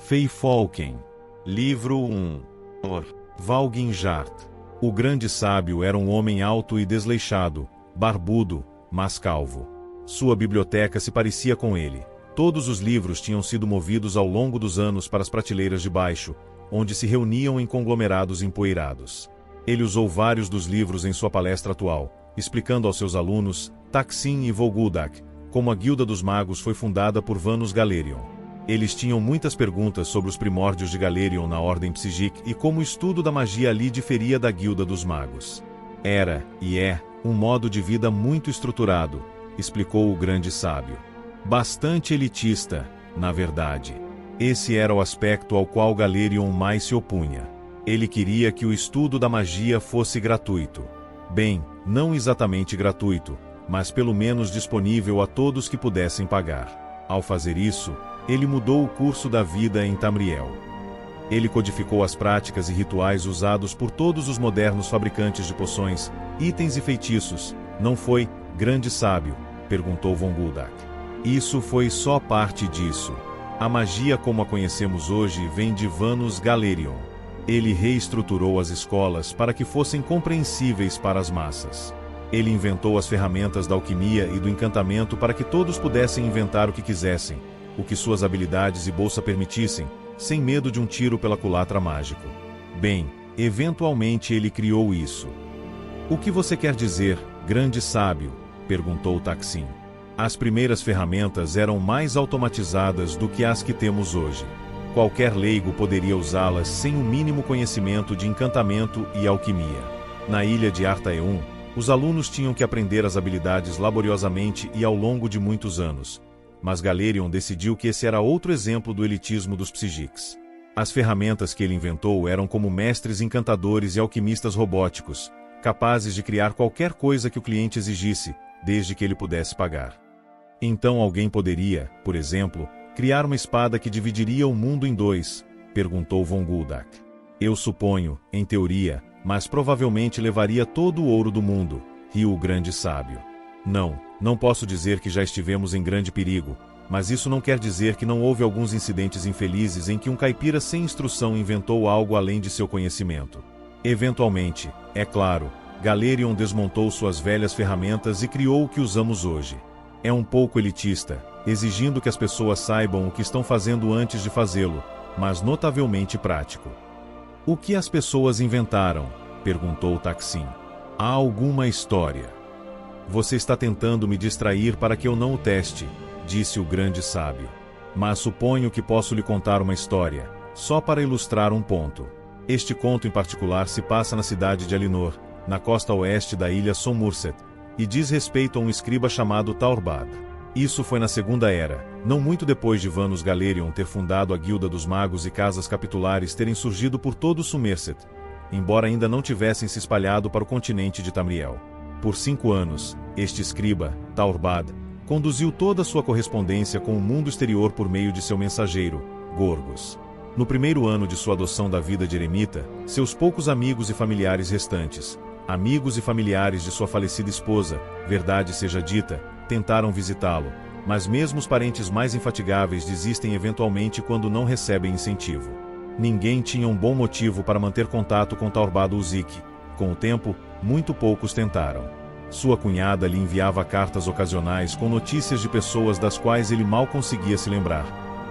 Feifolken. Livro 1. Valginjart. O grande sábio era um homem alto e desleixado, barbudo, mas calvo. Sua biblioteca se parecia com ele. Todos os livros tinham sido movidos ao longo dos anos para as prateleiras de baixo, onde se reuniam em conglomerados empoeirados. Ele usou vários dos livros em sua palestra atual, explicando aos seus alunos, Taksin e Volguldak, como a Guilda dos Magos foi fundada por Vanus Galerion. Eles tinham muitas perguntas sobre os primórdios de Galerion na Ordem Psijic e como o estudo da magia ali diferia da Guilda dos Magos. Era, e é, um modo de vida muito estruturado, explicou o grande sábio. Bastante elitista, na verdade. Esse era o aspecto ao qual Galerion mais se opunha. Ele queria que o estudo da magia fosse gratuito. Bem, não exatamente gratuito, mas pelo menos disponível a todos que pudessem pagar. Ao fazer isso, ele mudou o curso da vida em Tamriel. Ele codificou as práticas e rituais usados por todos os modernos fabricantes de poções, itens e feitiços. Não foi, grande sábio? Perguntou Von Guldak. Isso foi só parte disso. A magia como a conhecemos hoje vem de Vanus Galerion. Ele reestruturou as escolas para que fossem compreensíveis para as massas. Ele inventou as ferramentas da alquimia e do encantamento para que todos pudessem inventar o que quisessem, o que suas habilidades e bolsa permitissem, sem medo de um tiro pela culatra mágico. Bem, eventualmente ele criou isso. O que você quer dizer, grande sábio? Perguntou Taksin. As primeiras ferramentas eram mais automatizadas do que as que temos hoje. Qualquer leigo poderia usá-las sem o mínimo conhecimento de encantamento e alquimia. Na ilha de Artaeum, os alunos tinham que aprender as habilidades laboriosamente e ao longo de muitos anos. Mas Galerion decidiu que esse era outro exemplo do elitismo dos Psijics. As ferramentas que ele inventou eram como mestres encantadores e alquimistas robóticos, capazes de criar qualquer coisa que o cliente exigisse, desde que ele pudesse pagar. Então alguém poderia, por exemplo, criar uma espada que dividiria o mundo em dois? Perguntou Von Guldak. Eu suponho, em teoria, mas provavelmente levaria todo o ouro do mundo, riu o grande sábio. Não posso dizer que já estivemos em grande perigo, mas isso não quer dizer que não houve alguns incidentes infelizes em que um caipira sem instrução inventou algo além de seu conhecimento. Eventualmente, é claro, Galerion desmontou suas velhas ferramentas e criou o que usamos hoje. É um pouco elitista, exigindo que as pessoas saibam o que estão fazendo antes de fazê-lo, mas notavelmente prático. O que as pessoas inventaram? Perguntou Taksin. Há alguma história? Você está tentando me distrair para que eu não o teste, disse o grande sábio. Mas suponho que posso lhe contar uma história, só para ilustrar um ponto. Este conto em particular se passa na cidade de Alinor, na costa oeste da ilha Somurset, e diz respeito a um escriba chamado Taurbad. Isso foi na Segunda Era, não muito depois de Vanus Galerion ter fundado a Guilda dos Magos e casas capitulares terem surgido por todo Somerset, embora ainda não tivessem se espalhado para o continente de Tamriel. Por 5 anos, este escriba, Taurbad, conduziu toda a sua correspondência com o mundo exterior por meio de seu mensageiro, Gorgos. No primeiro ano de sua adoção da vida de eremita, seus poucos amigos e familiares restantes, amigos e familiares de sua falecida esposa, verdade seja dita, tentaram visitá-lo, mas mesmo os parentes mais infatigáveis desistem eventualmente quando não recebem incentivo. Ninguém tinha um bom motivo para manter contato com Taurbad Uzik. Com o tempo, muito poucos tentaram. Sua cunhada lhe enviava cartas ocasionais com notícias de pessoas das quais ele mal conseguia se lembrar.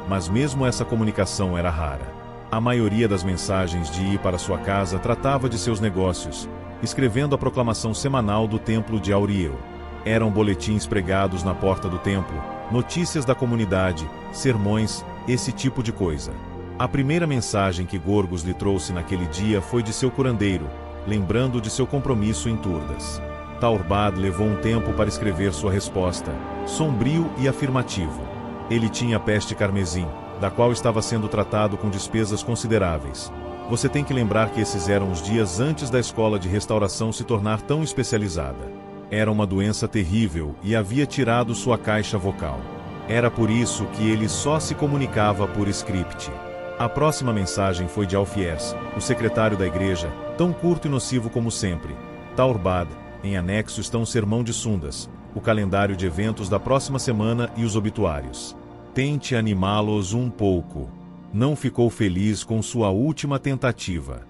Mas mesmo essa comunicação era rara. A maioria das mensagens de ir para sua casa tratava de seus negócios, escrevendo a proclamação semanal do templo de Auriel. Eram boletins pregados na porta do templo, notícias da comunidade, sermões, esse tipo de coisa. A primeira mensagem que Gorgos lhe trouxe naquele dia foi de seu curandeiro, lembrando de seu compromisso em Turdas. Taurbad levou um tempo para escrever sua resposta, sombrio e afirmativo. Ele tinha peste carmesim, da qual estava sendo tratado com despesas consideráveis. Você tem que lembrar que esses eram os dias antes da escola de restauração se tornar tão especializada. Era uma doença terrível e havia tirado sua caixa vocal. Era por isso que ele só se comunicava por script. A próxima mensagem foi de Alfiers, o secretário da igreja, tão curto e nocivo como sempre. Taurbad, em anexo estão o sermão de Sundas, o calendário de eventos da próxima semana e os obituários. Tente animá-los um pouco. não ficou feliz com sua última tentativa.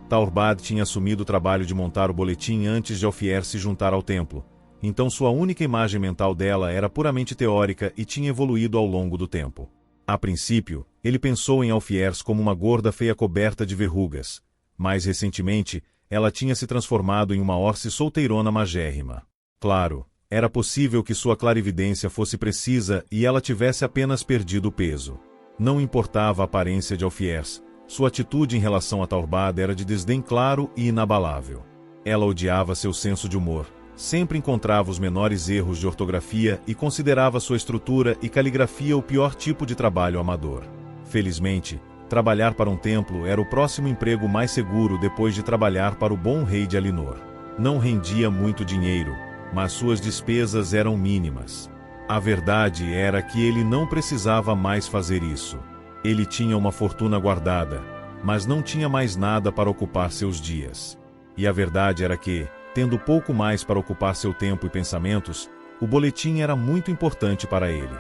Taurbad tinha assumido o trabalho de montar o boletim antes de Alfier se juntar ao templo, então sua única imagem mental dela era puramente teórica e tinha evoluído ao longo do tempo. A princípio, ele pensou em Alfiers como uma gorda feia coberta de verrugas. Mais recentemente, ela tinha se transformado em uma orce solteirona magérrima. Claro, era possível que sua clarividência fosse precisa e ela tivesse apenas perdido o peso. Não importava a aparência de Alfiers, sua atitude em relação a Taurbad era de desdém claro e inabalável. Ela odiava seu senso de humor, sempre encontrava os menores erros de ortografia e considerava sua estrutura e caligrafia o pior tipo de trabalho amador. Felizmente, trabalhar para um templo era o próximo emprego mais seguro depois de trabalhar para o bom rei de Alinor. Não rendia muito dinheiro, mas suas despesas eram mínimas. A verdade era que ele não precisava mais fazer isso. Ele tinha uma fortuna guardada, mas não tinha mais nada para ocupar seus dias. E a verdade era que, tendo pouco mais para ocupar seu tempo e pensamentos, o boletim era muito importante para ele.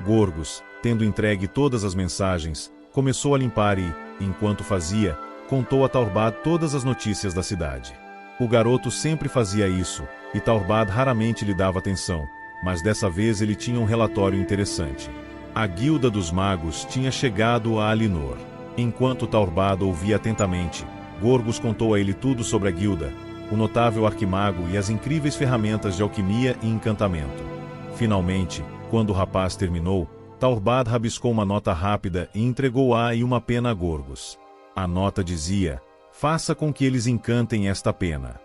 Gorgos, tendo entregue todas as mensagens, começou a limpar e, enquanto fazia, contou a Taurbad todas as notícias da cidade. O garoto sempre fazia isso, e Taurbad raramente lhe dava atenção, mas dessa vez ele tinha um relatório interessante. A Guilda dos Magos tinha chegado a Alinor. Enquanto Taurbad ouvia atentamente, Gorgos contou a ele tudo sobre a guilda, o notável arquimago e as incríveis ferramentas de alquimia e encantamento. Finalmente, quando o rapaz terminou, Taurbad rabiscou uma nota rápida e entregou-a e uma pena a Gorgos. A nota dizia: "Faça com que eles encantem esta pena."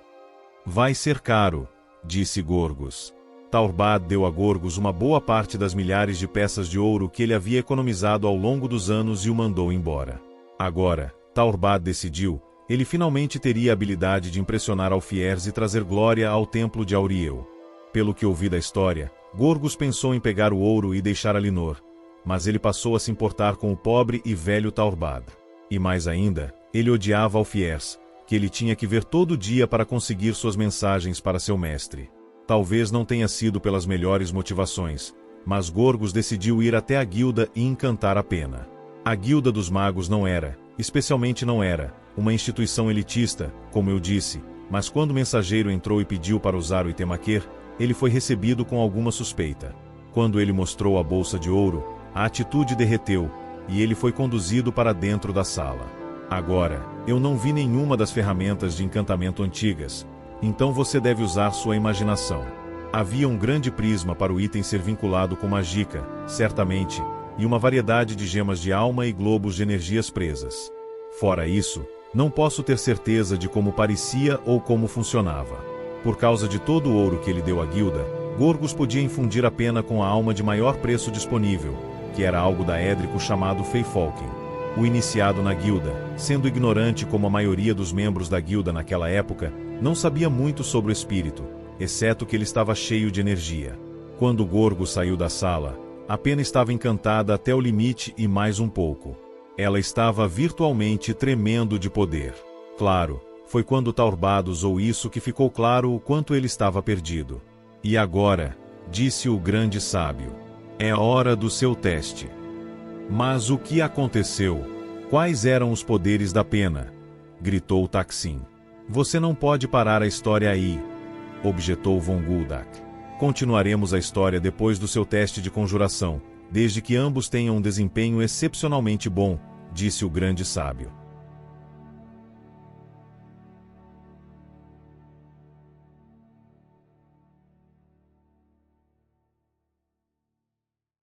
"Vai ser caro", disse Gorgos. Taurbad deu a Gorgos uma boa parte das milhares de peças de ouro que ele havia economizado ao longo dos anos e o mandou embora. Agora, Taurbad decidiu, ele finalmente teria a habilidade de impressionar Alfiers e trazer glória ao templo de Auriel. Pelo que ouvi da história, Gorgos pensou em pegar o ouro e deixar Alinor, mas ele passou a se importar com o pobre e velho Taurbad. E mais ainda, ele odiava Alfiers, que ele tinha que ver todo dia para conseguir suas mensagens para seu mestre. Talvez não tenha sido pelas melhores motivações, mas Gorgos decidiu ir até a guilda e encantar a pena. A Guilda dos Magos não era, especialmente não era, uma instituição elitista, como eu disse, mas quando o mensageiro entrou e pediu para usar o Itemaquer, ele foi recebido com alguma suspeita. Quando ele mostrou a bolsa de ouro, a atitude derreteu, e ele foi conduzido para dentro da sala. Agora, eu não vi nenhuma das ferramentas de encantamento antigas, então você deve usar sua imaginação. Havia um grande prisma para o item ser vinculado com magica, certamente, e uma variedade de gemas de alma e globos de energias presas. Fora isso, não posso ter certeza de como parecia ou como funcionava. Por causa de todo o ouro que ele deu à guilda, Gorgos podia infundir a pena com a alma de maior preço disponível, que era algo daédrico chamado Feyfolken. O iniciado na guilda, sendo ignorante como a maioria dos membros da guilda naquela época, não sabia muito sobre o espírito, exceto que ele estava cheio de energia. Quando Gorgos saiu da sala, a pena estava encantada até o limite e mais um pouco. Ela estava virtualmente tremendo de poder. Claro, foi quando Taurbad usou isso que ficou claro o quanto ele estava perdido. "E agora", disse o grande sábio, "é hora do seu teste." "Mas o que aconteceu? Quais eram os poderes da pena?" gritou Taksin. "Você não pode parar a história aí", objetou Von Guldak. "Continuaremos a história depois do seu teste de conjuração, desde que ambos tenham um desempenho excepcionalmente bom", disse o grande sábio.